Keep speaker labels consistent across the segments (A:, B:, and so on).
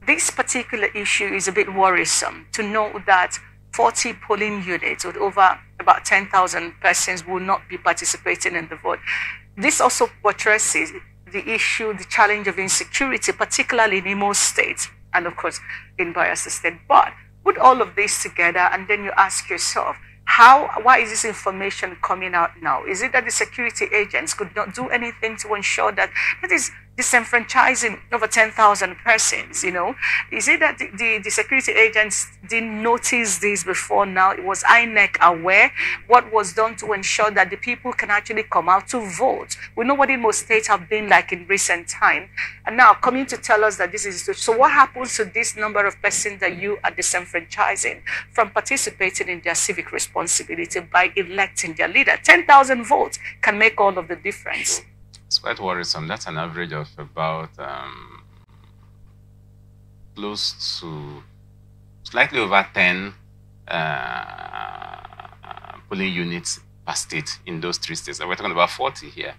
A: this particular issue is a bit worrisome to know that 40 polling units with over about 10,000 persons will not be participating in the vote. This also buttresses the issue, the challenge of insecurity, particularly in Imo State and, of course, in Bayelsa State. But put all of this together and then you ask yourself, why is this information coming out now? Is it that the security agents could not do anything to ensure that is disenfranchising over 10,000 persons, you know? Is it that the security agents didn't notice this before now? Was INEC aware? What was done to ensure that the people can actually come out to vote? We know what most states have been like in recent time. And now coming to tell us that this is... So what happens to this number of persons that you are disenfranchising from participating in their civic responsibility by electing their leader? 10,000 votes can make all of the difference.
B: It's quite worrisome. That's an average of about close to slightly over 10 polling units per state in those 3 states. We're talking about 40 here.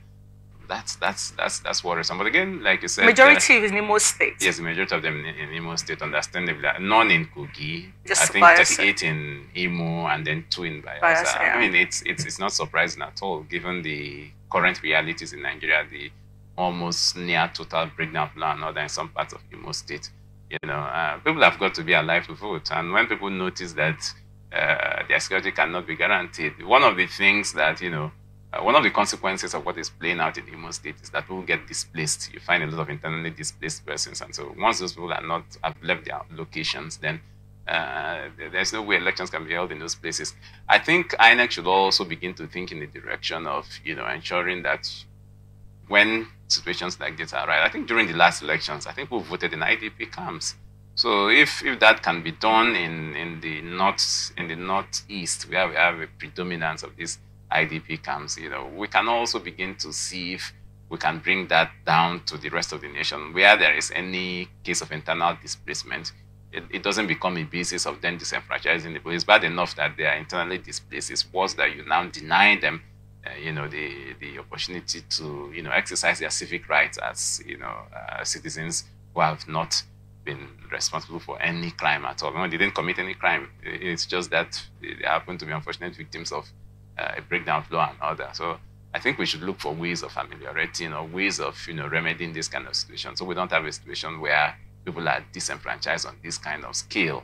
B: That's worrisome. But again, like you said,
A: majority is in Imo State.
B: Yes, the majority of them in Imo State, understandably. None in Kogi.
A: Just
B: I think
A: Bayelsa.
B: 38 in Imo and then 2 in Bayelsa.
A: Yeah.
B: I mean, it's not surprising at all, given the current realities in Nigeria, the almost near total breakdown of law and order in some parts of Imo State. You know, people have got to be alive to vote. And when people notice that their security cannot be guaranteed, one of the things that, you know, one of the consequences of what is playing out in Imo State is that people get displaced. You find a lot of internally displaced persons. And so once those people have left their locations, then there's no way elections can be held in those places. I think INEC should also begin to think in the direction of, you know, ensuring that when situations like this arise, I think during the last elections, I think we voted in IDP camps. So if that can be done in the northeast, where we have a predominance of these IDP camps, you know, we can also begin to see if we can bring that down to the rest of the nation. Where there is any case of internal displacement, it doesn't become a basis of then disenfranchising the people. It's bad enough that they are internally displaced. It's worse that you now deny them, you know, the opportunity to, you know, exercise their civic rights as, you know, citizens who have not been responsible for any crime at all. No, they didn't commit any crime. It's just that they happen to be unfortunate victims of a breakdown of law and order. So I think we should look for ways of ameliorating or ways of, you know, remedying this kind of situation, so we don't have a situation where people are disenfranchised on this kind of scale.